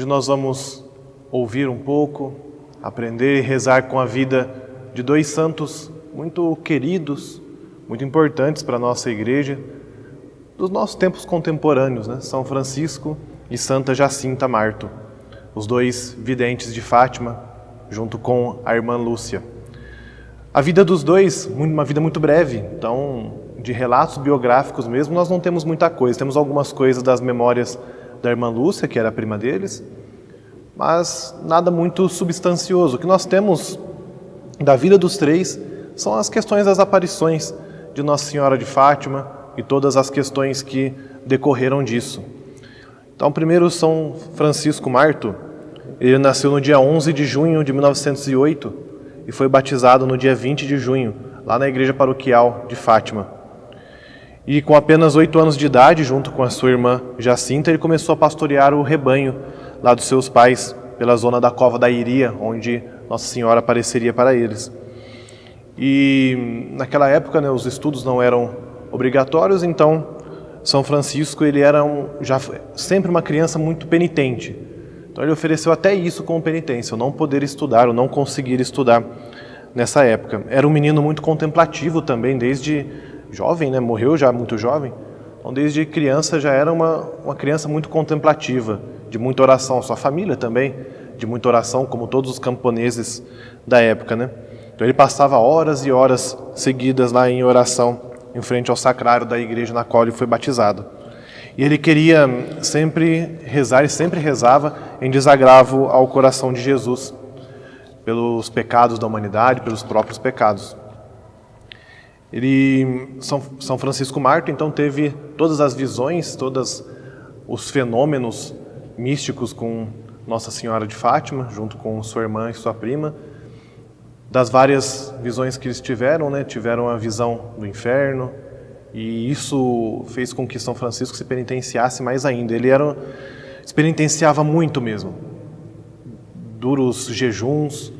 Hoje nós vamos ouvir um pouco, aprender e rezar com a vida de dois santos muito queridos, muito importantes para a nossa igreja, dos nossos tempos contemporâneos, né? São Francisco e Santa Jacinta Marto, os dois videntes de Fátima, junto com a irmã Lúcia. A vida dos dois, uma vida muito breve, então de relatos biográficos mesmo, nós não temos muita coisa. Temos algumas coisas das memórias da irmã Lúcia, que era a prima deles, mas nada muito substancioso. O que nós temos da vida dos três são as questões das aparições de Nossa Senhora de Fátima e todas as questões que decorreram disso. Então, primeiro, São Francisco Marto, ele nasceu no dia 11 de junho de 1908 e foi batizado no dia 20 de junho, lá na igreja paroquial de Fátima. E com apenas 8 anos de idade, junto com a sua irmã Jacinta, ele começou a pastorear o rebanho lá dos seus pais, pela zona da Cova da Iria, onde Nossa Senhora apareceria para eles. E naquela época, né, os estudos não eram obrigatórios, então São Francisco ele era já sempre uma criança muito penitente. Então ele ofereceu até isso como penitência, o não poder estudar, o não conseguir estudar nessa época. Era um menino muito contemplativo também, desde jovem, né? Morreu já muito jovem. Então desde criança já era uma criança muito contemplativa, de muita oração. Sua família também, de muita oração, como todos os camponeses da época, né? Então ele passava horas e horas seguidas lá em oração, em frente ao sacrário da igreja na qual ele foi batizado. E ele queria sempre rezar, e sempre rezava em desagravo ao coração de Jesus, pelos pecados da humanidade, pelos próprios pecados. São Francisco Marto, então, teve todas as visões, todos os fenômenos místicos com Nossa Senhora de Fátima, junto com sua irmã e sua prima. Das várias visões que eles tiveram, né, tiveram a visão do inferno, e isso fez com que São Francisco se penitenciasse mais ainda. Ele se penitenciava muito mesmo. Duros jejuns,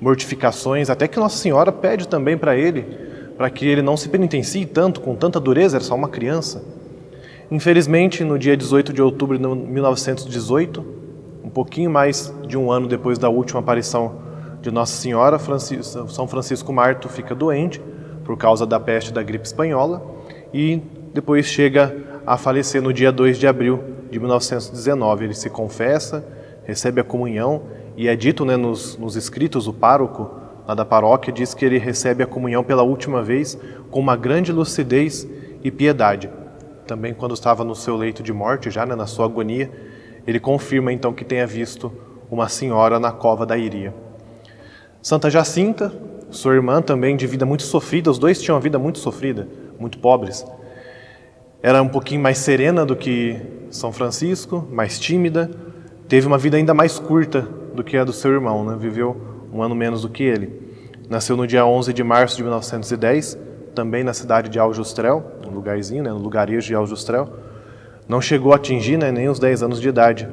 mortificações, até que Nossa Senhora pede também para que ele não se penitencie tanto, com tanta dureza, era só uma criança. Infelizmente, no dia 18 de outubro de 1918, um pouquinho mais de um ano depois da última aparição de Nossa Senhora, São Francisco Marto fica doente por causa da peste da gripe espanhola e depois chega a falecer no dia 2 de abril de 1919. Ele se confessa, recebe a comunhão e é dito, né, nos escritos, o pároco lá da paróquia diz que ele recebe a comunhão pela última vez com uma grande lucidez e piedade. Também quando estava no seu leito de morte, já, né, na sua agonia, ele confirma então que tenha visto uma senhora na Cova da Iria. Santa Jacinta, sua irmã, também de vida muito sofrida, os dois tinham uma vida muito sofrida, muito pobres. Era um pouquinho mais serena do que São Francisco, mais tímida, teve uma vida ainda mais curta do que a do seu irmão, né? Viveu um ano menos do que ele. Nasceu no dia 11 de março de 1910, também na cidade de Aljustrel, um lugarzinho, né, no lugarejo de Aljustrel. Não chegou a atingir, né, nem os 10 anos de idade.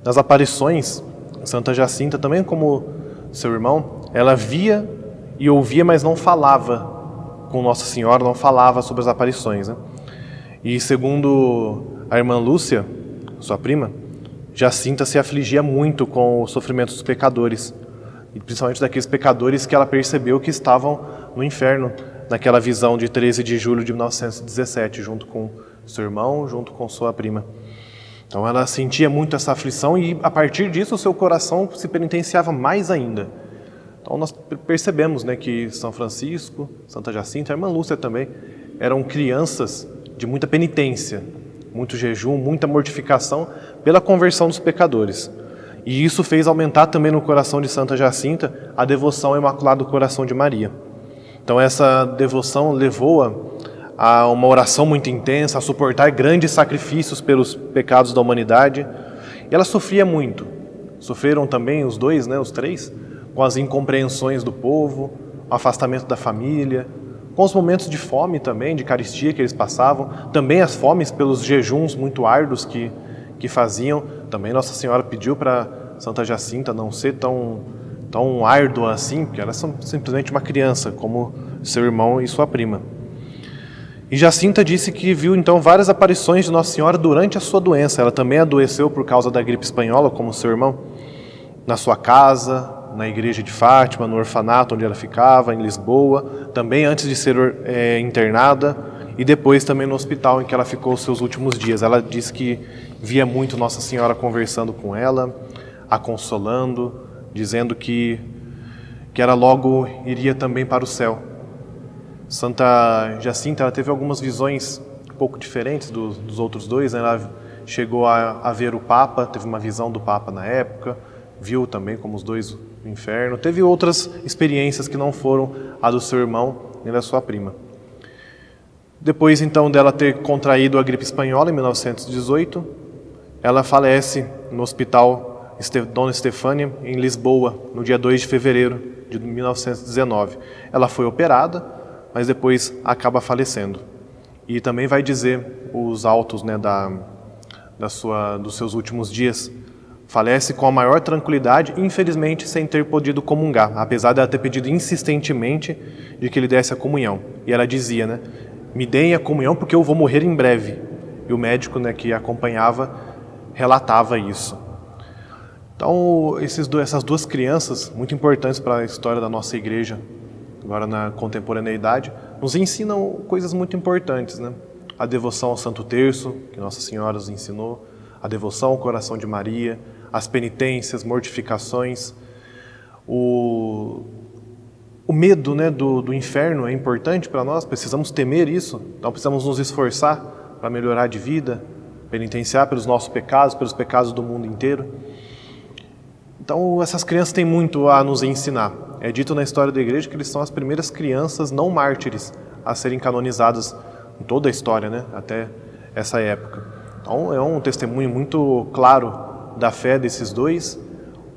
Nas aparições, Santa Jacinta, também como seu irmão, ela via e ouvia, mas não falava com Nossa Senhora, não falava sobre as aparições, né? E segundo a irmã Lúcia, sua prima, Jacinta se afligia muito com o sofrimento dos pecadores, e principalmente daqueles pecadores que ela percebeu que estavam no inferno, naquela visão de 13 de julho de 1917, junto com seu irmão, junto com sua prima. Então ela sentia muito essa aflição e a partir disso o seu coração se penitenciava mais ainda. Então nós percebemos, né, que São Francisco, Santa Jacinta, a irmã Lúcia também, eram crianças de muita penitência, muito jejum, muita mortificação pela conversão dos pecadores. E isso fez aumentar também no coração de Santa Jacinta a devoção ao Imaculado Coração de Maria. Então essa devoção levou-a a uma oração muito intensa, a suportar grandes sacrifícios pelos pecados da humanidade. E ela sofria muito. Sofreram também os dois, né, os três, com as incompreensões do povo, o afastamento da família, com os momentos de fome também, de carestia que eles passavam, também as fomes pelos jejuns muito árduos que faziam. Também Nossa Senhora pediu para Santa Jacinta não ser tão árdua assim, porque ela é simplesmente uma criança, como seu irmão e sua prima. E Jacinta disse que viu então várias aparições de Nossa Senhora durante a sua doença. Ela também adoeceu por causa da gripe espanhola, como seu irmão, na sua casa, na igreja de Fátima, no orfanato onde ela ficava, em Lisboa, também antes de ser internada, e depois também no hospital em que ela ficou os seus últimos dias. Ela disse que via muito Nossa Senhora conversando com ela, a consolando, dizendo que ela logo iria também para o céu. Santa Jacinta, ela teve algumas visões um pouco diferentes dos outros dois, né? Ela chegou a ver o Papa, teve uma visão do Papa na época, viu também como os dois no inferno. Teve outras experiências que não foram a do seu irmão nem da sua prima. Depois, então, dela ter contraído a gripe espanhola em 1918, ela falece no hospital Dona Estefânia, em Lisboa, no dia 2 de fevereiro de 1919. Ela foi operada, mas depois acaba falecendo. E também vai dizer os autos, né, dos seus últimos dias. Falece com a maior tranquilidade, infelizmente sem ter podido comungar, apesar de ela ter pedido insistentemente de que ele desse a comunhão. E ela dizia, né, me deem a comunhão porque eu vou morrer em breve. E o médico, né, que a acompanhava relatava isso. Então, essas duas crianças, muito importantes para a história da nossa igreja, agora na contemporaneidade, nos ensinam coisas muito importantes, né? A devoção ao Santo Terço, que Nossa Senhora nos ensinou, a devoção ao Coração de Maria, as penitências, mortificações, o medo, né, do inferno é importante para nós, precisamos temer isso, então precisamos nos esforçar para melhorar de vida, penitenciar pelos nossos pecados, pelos pecados do mundo inteiro. Então essas crianças têm muito a nos ensinar. É dito na história da igreja que eles são as primeiras crianças não mártires a serem canonizadas em toda a história, né, até essa época. Então é um testemunho muito claro da fé desses dois,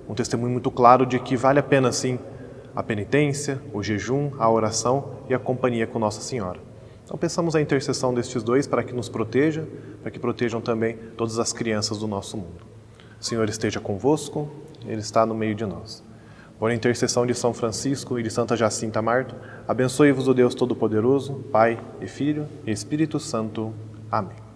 um testemunho muito claro de que vale a pena sim a penitência, o jejum, a oração e a companhia com Nossa Senhora. Então pensamos a intercessão destes dois para que nos proteja, para que protejam também todas as crianças do nosso mundo. O Senhor esteja convosco, Ele está no meio de nós. Por intercessão de São Francisco e de Santa Jacinta Marto, abençoe-vos o Deus Todo-Poderoso, Pai e Filho e Espírito Santo. Amém.